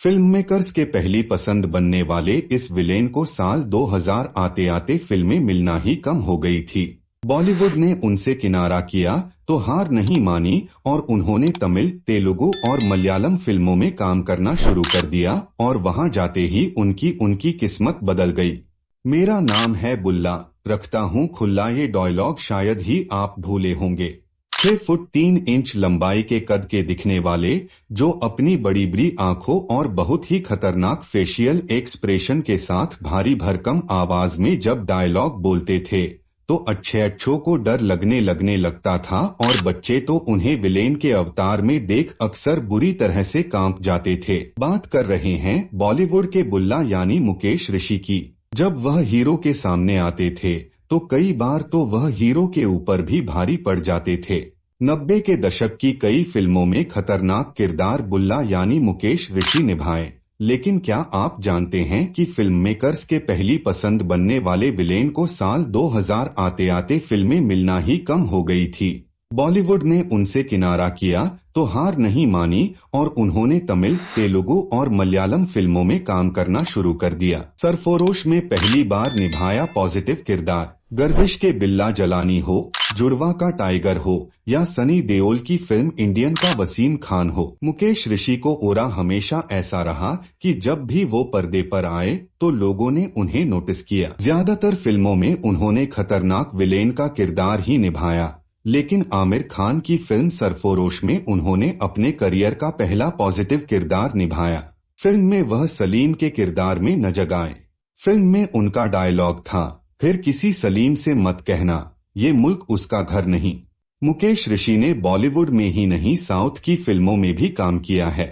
Film makers के पहली पसंद बनने वाले इस विलेन को साल 2000 आते आते फिल्में मिलना ही कम हो गई थी। बॉलीवुड ने उनसे किनारा किया तो हार नहीं मानी और उन्होंने तमिल, तेलुगु और मलयालम फिल्मों में काम करना शुरू कर दिया और वहां जाते ही उनकी किस्मत बदल गई। मेरा नाम है बुल्ला, रखता हूँ खुल्ला, ये डायलॉग शायद ही आप भूले होंगे। 6 फुट 3 इंच लंबाई के कद के दिखने वाले, जो अपनी बड़ी बड़ी आंखों और बहुत ही खतरनाक फेशियल एक्सप्रेशन के साथ भारी भरकम आवाज में जब डायलॉग बोलते थे तो अच्छों को डर लगने लगता था और बच्चे तो उन्हें विलेन के अवतार में देख अक्सर बुरी तरह से कांप जाते थे। बात कर रहे हैं बॉलीवुड के बुल्ला यानी मुकेश ऋषि की। जब वह हीरो के सामने आते थे तो कई बार तो वह हीरो के ऊपर भी भारी पड़ जाते थे। 90 के दशक की कई फिल्मों में खतरनाक किरदार बुल्ला यानी मुकेश ऋषि निभाए। लेकिन क्या आप जानते हैं कि फिल्म मेकर्स के पहली पसंद बनने वाले विलेन को साल 2000 आते आते फिल्में मिलना ही कम हो गई थी। बॉलीवुड ने उनसे किनारा किया तो हार नहीं मानी और उन्होंने तमिल, तेलुगु और मलयालम फिल्मों में काम करना शुरू कर दिया। सरफरोश में पहली बार निभाया पॉजिटिव किरदार। गर्दिश के बिल्ला जलानी हो, जुड़वा का टाइगर हो या सनी देओल की फिल्म इंडियन का वसीम खान हो, मुकेश ऋषि को ओरा हमेशा ऐसा रहा कि जब भी वो पर्दे पर आए तो लोगों ने उन्हें नोटिस किया। ज्यादातर फिल्मों में उन्होंने खतरनाक विलेन का किरदार ही निभाया, लेकिन आमिर खान की फिल्म सरफरोश में उन्होंने अपने करियर का पहला पॉजिटिव किरदार निभाया। फिल्म में वह सलीम के किरदार में नजर आए। फिल्म में उनका डायलॉग था, फिर किसी सलीम से मत कहना, ये मुल्क उसका घर नहीं। मुकेश ऋषि ने बॉलीवुड में ही नहीं साउथ की फिल्मों में भी काम किया है।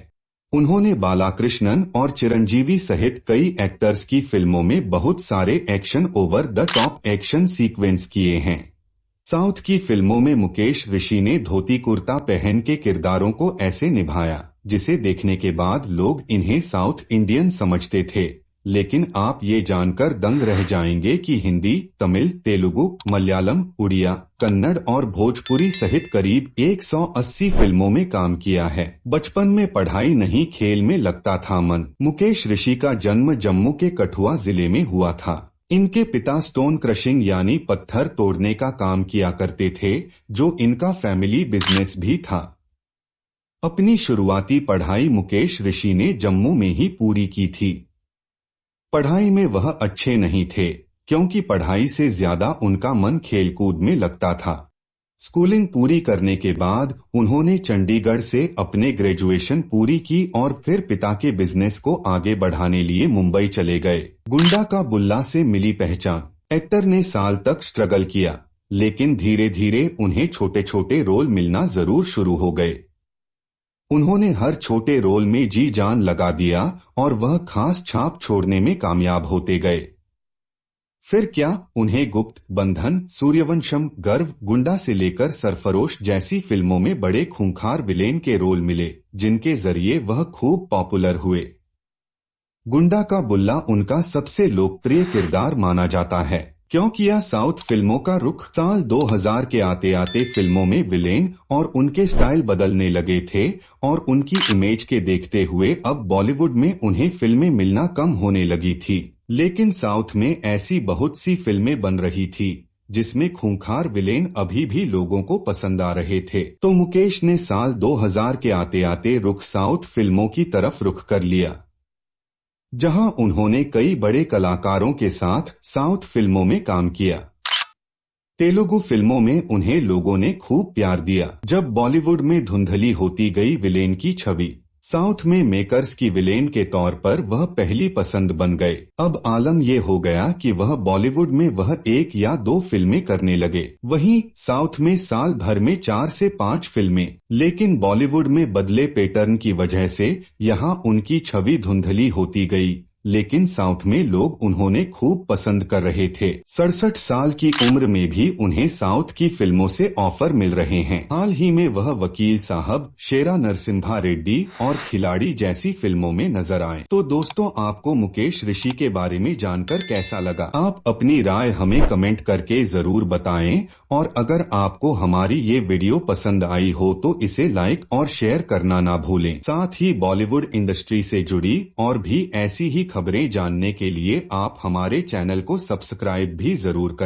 उन्होंने बालाकृष्णन और चिरंजीवी सहित कई एक्टर्स की फिल्मों में बहुत सारे action over the top action sequence किए हैं। साउथ की फिल्मों में मुकेश ऋषि ने धोती कुर्ता पहन के किरदारों को ऐसे निभाया जिसे देखने के बाद लोग इन्हें साउथ इंडियन समझते थे। लेकिन आप ये जानकर दंग रह जाएंगे कि हिंदी, तमिल, तेलुगु, मलयालम, उड़िया, कन्नड़ और भोजपुरी सहित करीब 180 फिल्मों में काम किया है। बचपन में पढ़ाई नहीं खेल में लगता था मन। मुकेश ऋषि का जन्म जम्मू के कठुआ जिले में हुआ था। इनके पिता स्टोन क्रशिंग यानी पत्थर तोड़ने का काम किया करते थे, जो इनका फैमिली बिजनेस भी था। अपनी शुरुआती पढ़ाई मुकेश ऋषि ने जम्मू में ही पूरी की थी। पढ़ाई में वह अच्छे नहीं थे क्योंकि पढ़ाई से ज्यादा उनका मन खेलकूद में लगता था। स्कूलिंग पूरी करने के बाद उन्होंने चंडीगढ़ से अपने ग्रेजुएशन पूरी की और फिर पिता के बिजनेस को आगे बढ़ाने लिए मुंबई चले गए। गुंडा का बुल्ला से मिली पहचान। एक्टर ने साल तक स्ट्रगल किया, लेकिन धीरे धीरे उन्हें छोटे छोटे रोल मिलना जरूर शुरू हो गए। उन्होंने हर छोटे रोल में जी जान लगा दिया और वह खास छाप छोड़ने में कामयाब होते गए। फिर क्या उन्हें गुप्त, बंधन, सूर्यवंशम, गर्व, गुंडा से लेकर सरफरोश जैसी फिल्मों में बड़े खूंखार विलेन के रोल मिले, जिनके जरिए वह खूब पॉपुलर हुए। गुंडा का बुल्ला उनका सबसे लोकप्रिय किरदार माना जाता है क्योंकि यह साउथ फिल्मों का रुख साल 2000 के आते आते फिल्मों में विलेन और उनके स्टाइल बदलने लगे थे और उनकी इमेज के देखते हुए अब बॉलीवुड में उन्हें फिल्में मिलना कम होने लगी थी। लेकिन साउथ में ऐसी बहुत सी फिल्में बन रही थी जिसमें खूंखार विलेन अभी भी लोगों को पसंद आ रहे थे। तो मुकेश ने साल 2000 के आते आते रुख साउथ फिल्मों की तरफ रुख कर लिया, जहां उन्होंने कई बड़े कलाकारों के साथ साउथ फिल्मों में काम किया। तेलुगु फिल्मों में उन्हें लोगों ने खूब प्यार दिया। जब बॉलीवुड में धुंधली होती गई विलेन की छवि, साउथ में मेकर्स की विलेन के तौर पर वह पहली पसंद बन गए। अब आलम ये हो गया कि वह बॉलीवुड में वह 1 या 2 फिल्में करने लगे, वहीं साउथ में साल भर में 4 से 5 फिल्में। लेकिन बॉलीवुड में बदले पैटर्न की वजह से यहाँ उनकी छवि धुंधली होती गई। लेकिन साउथ में लोग उन्होंने खूब पसंद कर रहे थे। 67 साल की उम्र में भी उन्हें साउथ की फिल्मों से ऑफर मिल रहे हैं। हाल ही में वह वकील साहब, शेरा नरसिम्हा रेड्डी और खिलाड़ी जैसी फिल्मों में नजर आए। तो दोस्तों, आपको मुकेश ऋषि के बारे में जानकर कैसा लगा? आप अपनी राय हमें कमेंट करके जरूर बताएं, और अगर आपको हमारी ये वीडियो पसंद आई हो तो इसे लाइक और शेयर करना ना भूलें। साथ ही बॉलीवुड इंडस्ट्री से जुड़ी और भी ऐसी ही खबरें जानने के लिए आप हमारे चैनल को सब्सक्राइब भी जरूर करें।